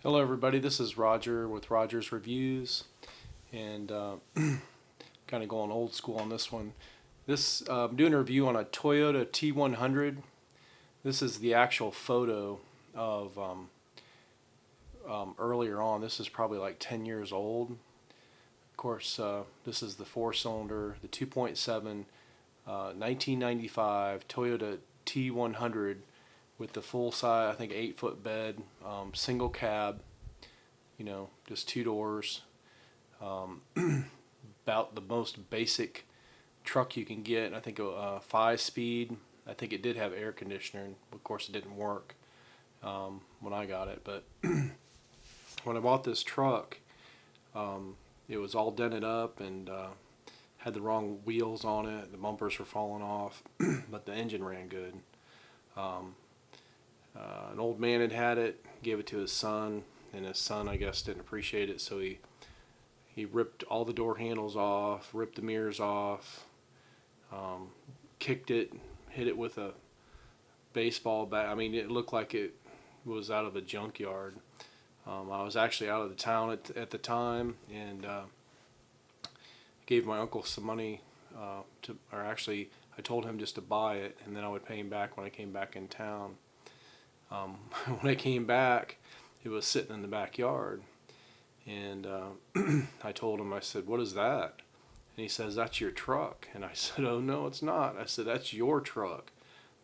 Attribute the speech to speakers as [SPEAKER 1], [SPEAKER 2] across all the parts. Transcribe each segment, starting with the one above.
[SPEAKER 1] Hello everybody, this is Roger with Roger's Reviews, and kind of going old school on this one. I'm doing a review on a Toyota T-100. This is the actual photo of earlier on. This is probably like 10 years old. Of course, this is the four-cylinder, the 2.7 1995 Toyota T-100 with the full size, I think 8-foot bed, single cab, just two doors, about the most basic truck you can get. I think a 5-speed. I think it did have air conditioning. Of course, it didn't work when I got it. But when I bought this truck, it was all dented up and had the wrong wheels on it. The bumpers were falling off, but the engine ran good. An old man had it, gave it to his son, and his son, I guess, didn't appreciate it, so he ripped all the door handles off, ripped the mirrors off, kicked it, hit it with a baseball bat. I mean, it looked like it was out of a junkyard. I was actually out of the town at the time, and gave my uncle some money I told him just to buy it, and then I would pay him back when I came back in town. When I came back, it was sitting in the backyard, and I told him, I said, "What is that?" And he says, "That's your truck." And I said, "Oh, no, it's not." I said, "That's your truck."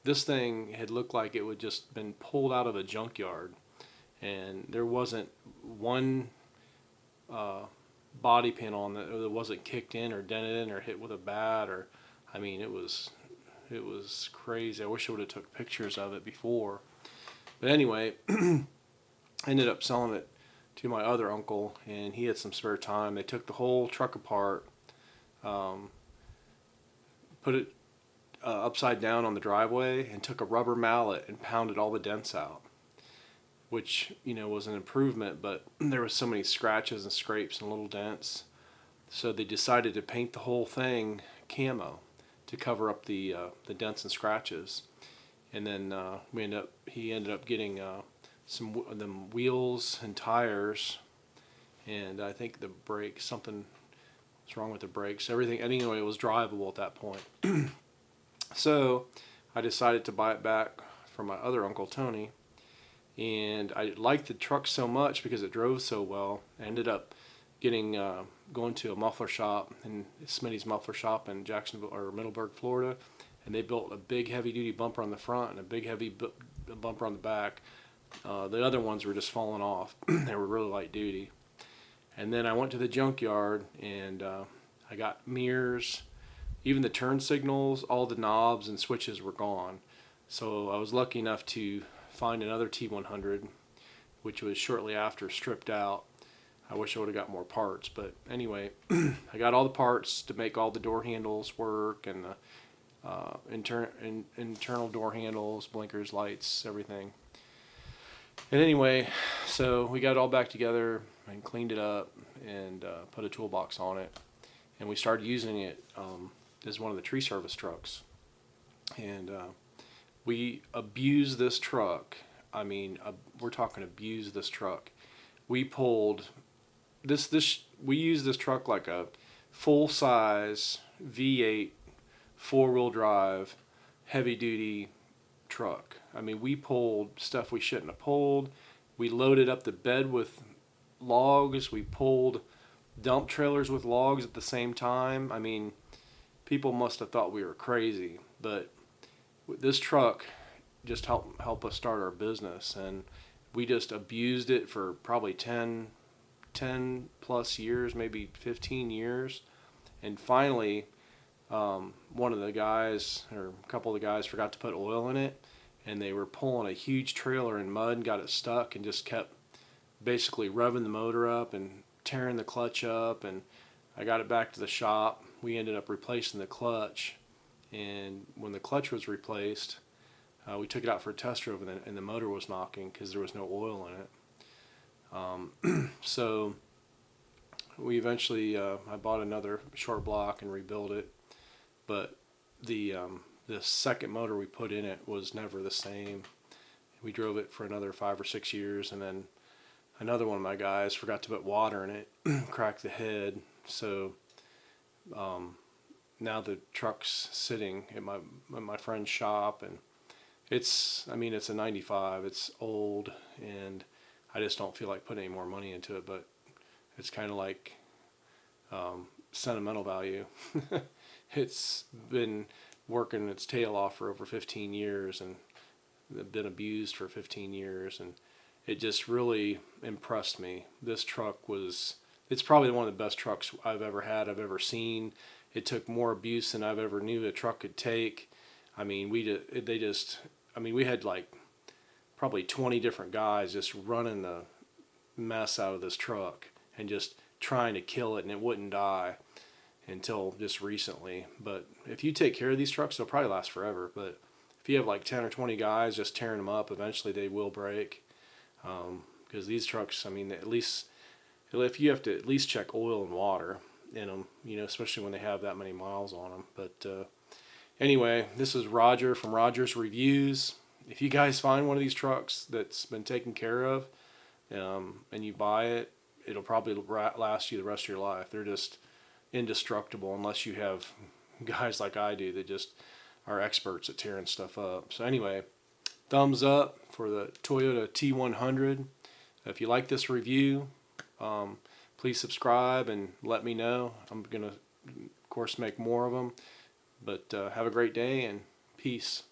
[SPEAKER 1] This thing had looked like it would just been pulled out of a junkyard, and there wasn't one body pin on that wasn't kicked in or dented in or hit with a bat, or I mean, it was crazy. I wish I would have took pictures of it before. But anyway, I ended up selling it to my other uncle, and he had some spare time. They took the whole truck apart, put it upside down on the driveway, and took a rubber mallet and pounded all the dents out, which was an improvement, but there was so many scratches and scrapes and little dents. So they decided to paint the whole thing camo to cover up the dents and scratches. And then he ended up getting some of them wheels and tires, and I think the brakes, something was wrong with the brakes. Everything, anyway, it was drivable at that point. So I decided to buy it back from my other uncle Tony, and I liked the truck so much because it drove so well. I ended up going to a muffler shop, and Smitty's Muffler Shop in Jacksonville or Middleburg, Florida. And they built a big heavy-duty bumper on the front and a big heavy bumper on the back. The other ones were just falling off. They were really light duty. And then I went to the junkyard, and I got mirrors, even the turn signals, all the knobs and switches were gone. So I was lucky enough to find another T-100, which was shortly after stripped out. I wish I would have got more parts, but anyway, I got all the parts to make all the door handles work, and the internal door handles, blinkers, lights, everything. And anyway, so we got it all back together and cleaned it up and put a toolbox on it, and we started using it as one of the tree service trucks. And we abused this truck. I mean, we're talking abuse this truck. We pulled we used this truck like a full size V8 4-wheel drive, heavy-duty truck. I mean, we pulled stuff we shouldn't have pulled. We loaded up the bed with logs. We pulled dump trailers with logs at the same time. I mean, people must have thought we were crazy, but this truck just helped us start our business, and we just abused it for probably 10 plus years, maybe 15 years, and finally one of the guys, or a couple of the guys, forgot to put oil in it, and they were pulling a huge trailer in mud and got it stuck and just kept basically revving the motor up and tearing the clutch up. And I got it back to the shop. We ended up replacing the clutch, and when the clutch was replaced, we took it out for a test drove, and the motor was knocking because there was no oil in it. So we eventually, I bought another short block and rebuilt it. But the second motor we put in it was never the same. We drove it for another 5 or 6 years, and then another one of my guys forgot to put water in it, cracked the head. So now the truck's sitting at my friend's shop, and I mean, it's a 95. It's old, and I just don't feel like putting any more money into it. But it's kind of like sentimental value. It's been working its tail off for over 15 years, and been abused for 15 years, and it just really impressed me. This truck it's probably one of the best trucks I've ever seen. It took more abuse than I've ever knew a truck could take. I mean, we had like probably 20 different guys just running the mess out of this truck and just trying to kill it, and it wouldn't die until just recently. But if you take care of these trucks, they'll probably last forever. But if you have like 10 or 20 guys just tearing them up, eventually they will break. Because these trucks, I mean, at least if you have to at least check oil and water in them, especially when they have that many miles on them. But anyway, this is Roger from Roger's Reviews. If you guys find one of these trucks that's been taken care of, and you buy it, it'll probably last you the rest of your life. They're just indestructible unless you have guys like I do that just are experts at tearing stuff up. So anyway, thumbs up for the Toyota T-100. If you like this review, please subscribe and let me know. I'm going to, of course, make more of them. But have a great day, and peace.